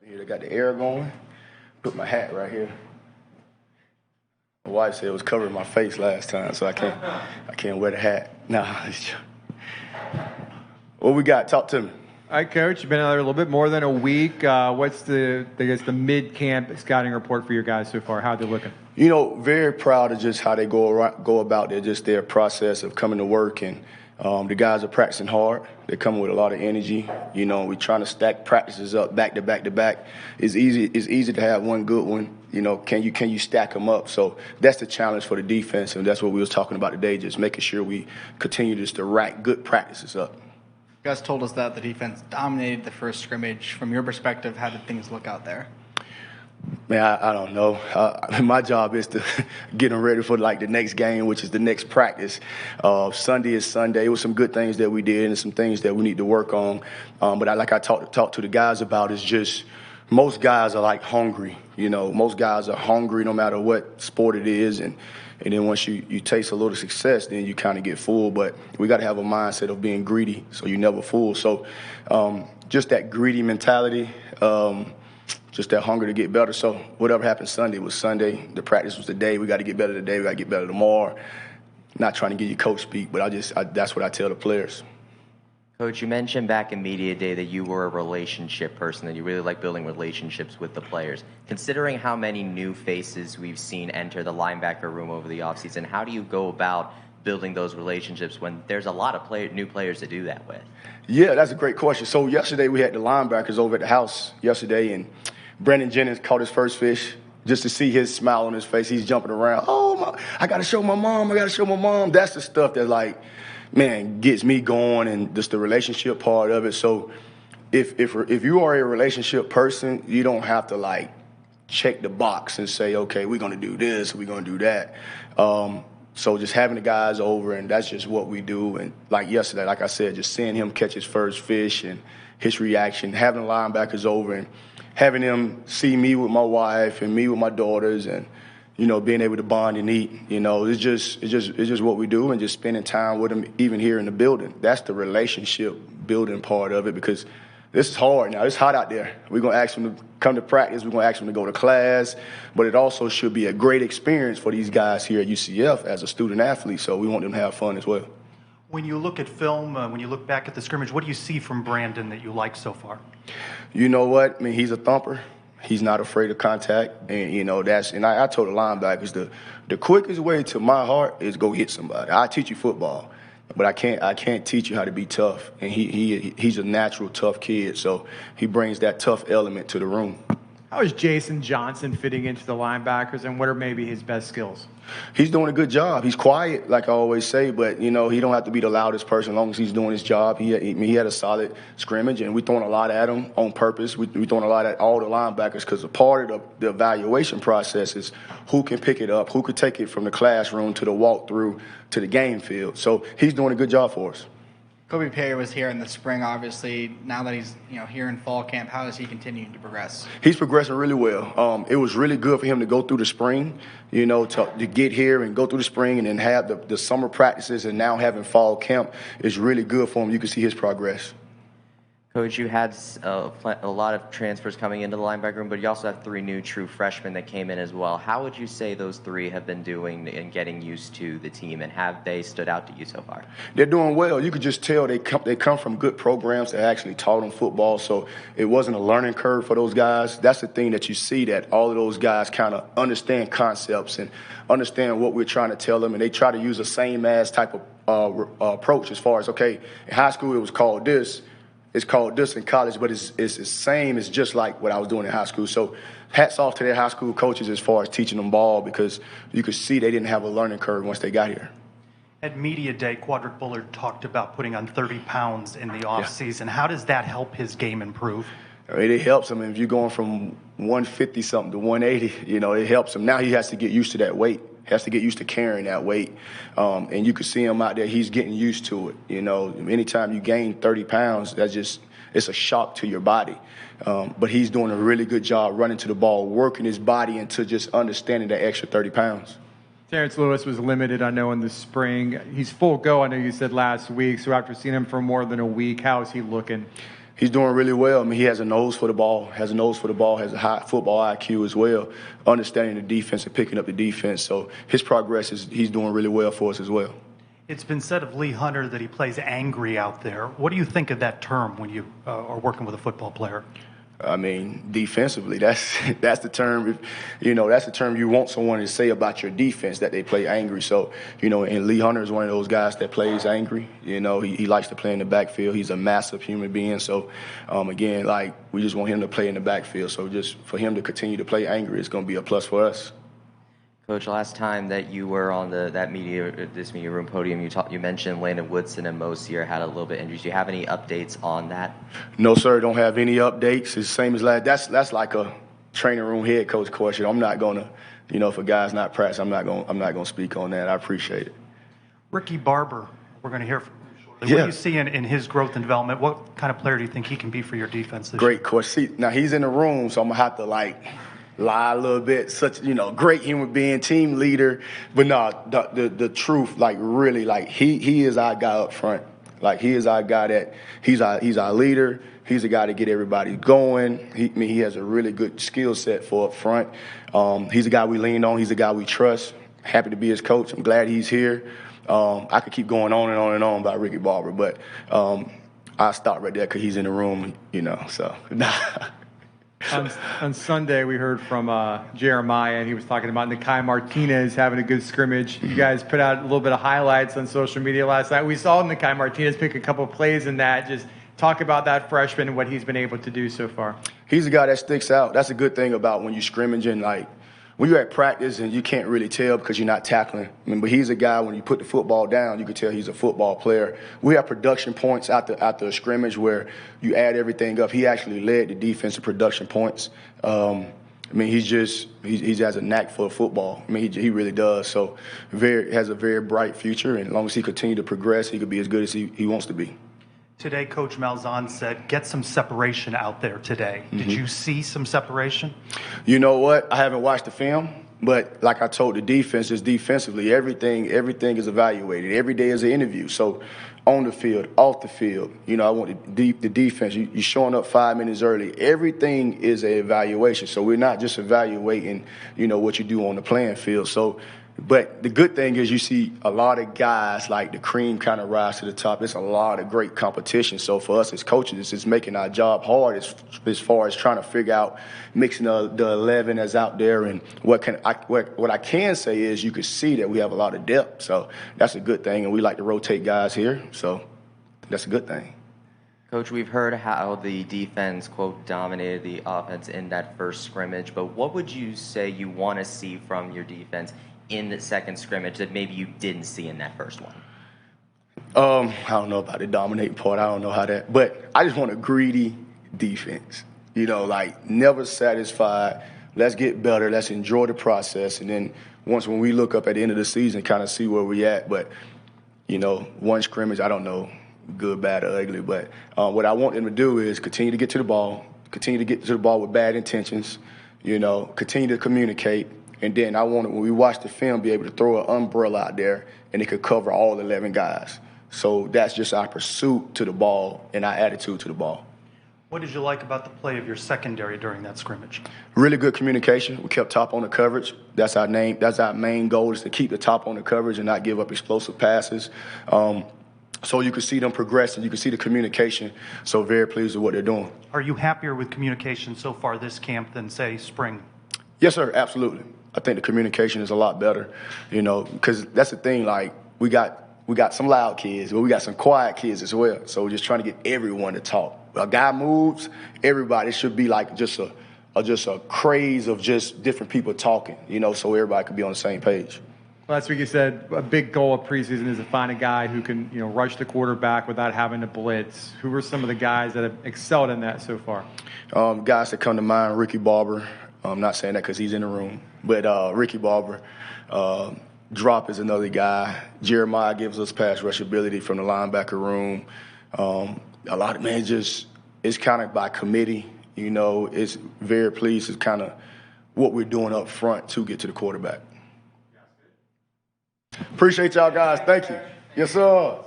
Here they got the air going. Put my hat right here. My wife said it was covering my face last time, so I can't wear the hat. Nah. What we got? Talk to me. All right, Coach. You've been out there a little bit more than a week. What's the mid-camp scouting report for your guys so far? How are they looking? You know, very proud of just how they go about their process of coming to work, and the guys are practicing hard. They're coming with a lot of energy. You know, we're trying to stack practices up back to back to back. It's easy to have one good one. You know, can you stack them up? So that's the challenge for the defense, and that's what we was talking about today, just making sure we continue just to rack good practices up. You guys told us that the defense dominated the first scrimmage. From your perspective, how did things look out there? Man, I don't know. My job is to get them ready for like the next game, which is the next practice. Sunday is Sunday. It was some good things that we did and some things that we need to work on. But I talked to the guys about is just most guys are like hungry. You know, most guys are hungry no matter what sport it is, and then once you taste a little success, then you kind of get full. But we got to have a mindset of being greedy, so you never full. So just that greedy mentality. Just that hunger to get better. So whatever happened Sunday was Sunday. The practice was today. We got to get better today. We got to get better tomorrow. Not trying to give you coach speak, but that's what I tell the players. Coach, you mentioned back in media day that you were a relationship person, that you really like building relationships with the players. Considering how many new faces we've seen enter the linebacker room over the offseason, how do you go about building those relationships when there's a lot of new players to do that with? Yeah, that's a great question. So yesterday we had the linebackers over at the house yesterday, and Brandon Jennings caught his first fish. Just to see his smile on his face, he's jumping around. Oh, I got to show my mom. I got to show my mom. That's the stuff that, like, man, gets me going, and just the relationship part of it. So if you are a relationship person, you don't have to, like, check the box and say, okay, we're going to do this, we're going to do that. So just having the guys over, and that's just what we do. And like yesterday, like I said, just seeing him catch his first fish and his reaction, having the linebackers over and having them see me with my wife and me with my daughters, and, you know, being able to bond and eat, you know, it's just what we do, and just spending time with them even here in the building. That's the relationship building part of it, because this is hard now. It's hot out there. We're going to ask them to come to practice. We're going to ask them to go to class. But it also should be a great experience for these guys here at UCF as a student athlete. So we want them to have fun as well. When you look at film, when you look back at the scrimmage, what do you see from Brandon that you like so far? You know what? I mean, he's a thumper. He's not afraid of contact. And, you know, I told the linebackers, the quickest way to my heart is go hit somebody. I teach you football, but I can't teach you how to be tough. And he's a natural tough kid, so he brings that tough element to the room. How is Jason Johnson fitting into the linebackers, and what are maybe his best skills? He's doing a good job. He's quiet, like I always say, but, you know, he don't have to be the loudest person as long as he's doing his job. He had a solid scrimmage, and we're throwing a lot at him on purpose. We're throwing a lot at all the linebackers, because a part of the evaluation process is who can pick it up, who could take it from the classroom to the walkthrough to the game field. So he's doing a good job for us. Kobe Perry was here in the spring, obviously. Now that he's here in fall camp, how is he continuing to progress? He's progressing really well. It was really good for him to go through the spring, you know, to get here and go through the spring and then have the summer practices, and now having fall camp is really good for him. You can see his progress. Coach, you had a lot of transfers coming into the linebacker room, but you also have 3 new true freshmen that came in as well. How would you say those 3 have been doing in getting used to the team, and have they stood out to you so far? They're doing well. You could just tell they come from good programs that actually taught them football, so it wasn't a learning curve for those guys. That's the thing that you see, that all of those guys kind of understand concepts and understand what we're trying to tell them, and they try to use the same as type of approach as far as, okay, in high school it was called this. It's called this in college, but it's the same. It's just like what I was doing in high school. So hats off to their high school coaches as far as teaching them ball, because you could see they didn't have a learning curve once they got here. At media day, Quadrant Bullard talked about putting on 30 pounds in the offseason. How does that help his game improve? I mean, it helps him. If you're going from 150-something to 180, you know, it helps him. Now he has to get used to that weight. He has to get used to carrying that weight. And you can see him out there. He's getting used to it. You know, anytime you gain 30 pounds, it's a shock to your body. But he's doing a really good job running to the ball, working his body into just understanding that extra 30 pounds. Terrence Lewis was limited, I know, in the spring. He's full go, I know you said last week. So after seeing him for more than a week, how is he looking? He's doing really well. I mean, he has a nose for the ball, has a high football IQ as well, understanding the defense and picking up the defense. So his progress he's doing really well for us as well. It's been said of Lee Hunter that he plays angry out there. What do you think of that term when you are working with a football player? I mean, defensively, that's the term. That's the term you want someone to say about your defense, that they play angry. So, and Lee Hunter is one of those guys that plays angry. He likes to play in the backfield. He's a massive human being. So, again, we just want him to play in the backfield. So, just for him to continue to play angry, it's going to be a plus for us. Coach, last time that you were on this media room podium, you mentioned Landon Woodson and Mosier had a little bit of injuries. Do you have any updates on that? No, sir. Don't have any updates. It's the same as last. That's like a training room head coach question. I'm not gonna, if a guy's not practiced, I'm not gonna speak on that. I appreciate it. Ricky Barber, we're going to hear from him shortly. Yeah. What do you see in his growth and development? What kind of player do you think he can be for your defense this year? Great coach. See, now he's in the room, so I'm gonna have to lie a little bit. Such great human being, team leader, but no, the truth, really, he is our guy up front. He is our guy he's our leader. He's the guy to get everybody going. He has a really good skill set for up front. He's the guy we lean on. He's the guy we trust. Happy to be his coach. I'm glad he's here. I could keep going on and on and on about Ricky Barber, but I'll stop right there because he's in the room, so. On Sunday, we heard from Jeremiah, and he was talking about Nikai Martinez having a good scrimmage. You guys put out a little bit of highlights on social media last night. We saw Nikai Martinez pick a couple of plays in that. Just talk about that freshman and what he's been able to do so far. He's a guy that sticks out. That's a good thing about when you scrimmage and when you're at practice and you can't really tell because you're not tackling. But he's a guy, when you put the football down, you can tell he's a football player. We have production points after a scrimmage where you add everything up. He actually led the defensive production points. He has a knack for football. He really does. So has a very bright future, and as long as he continues to progress, he could be as good as he wants to be. Today, Coach Malzahn said, get some separation out there today. Did you see some separation? You know what? I haven't watched the film, but like I told the defense, is defensively, everything is evaluated. Every day is an interview. So on the field, off the field, I want the defense. You're showing up 5 minutes early. Everything is an evaluation. So we're not just evaluating, what you do on the playing field. So, but the good thing is you see a lot of guys, the cream kind of rise to the top. It's a lot of great competition. So for us as coaches, it's just making our job hard as far as trying to figure out mixing the 11 that's out there. And what I can say is you can see that we have a lot of depth. So that's a good thing. And we like to rotate guys here. So that's a good thing. Coach, we've heard how the defense, quote, dominated the offense in that first scrimmage. But what would you say you want to see from your defense in the second scrimmage that maybe you didn't see in that first one? I don't know about the dominating part. I don't know how that, but I just want a greedy defense. Never satisfied. Let's get better. Let's enjoy the process. And then when we look up at the end of the season, kind of see where we at. But, one scrimmage, I don't know, good, bad, or ugly. But what I want them to do is continue to get to the ball, with bad intentions, continue to communicate. And then I want when we watch the film, be able to throw an umbrella out there and it could cover all 11 guys. So that's just our pursuit to the ball and our attitude to the ball. What did you like about the play of your secondary during that scrimmage? Really good communication. We kept top on the coverage. That's our main goal, is to keep the top on the coverage and not give up explosive passes. So you can see them progress and you can see the communication. So very pleased with what they're doing. Are you happier with communication so far this camp than, say, spring? Yes, sir, absolutely. I think the communication is a lot better, because that's the thing. We got some loud kids, but we got some quiet kids as well. So we're just trying to get everyone to talk. A guy moves, everybody. It should be just a craze of just different people talking, so everybody could be on the same page. Last week you said a big goal of preseason is to find a guy who can, rush the quarterback without having to blitz. Who are some of the guys that have excelled in that so far? Guys that come to mind, Ricky Barber. I'm not saying that because he's in the room, but Ricky Barber. Drop is another guy. Jeremiah gives us pass rush ability from the linebacker room. A lot of it's kind of by committee. It's very pleased. It's kind of what we're doing up front to get to the quarterback. Appreciate y'all guys. Thank you. Yes, sir.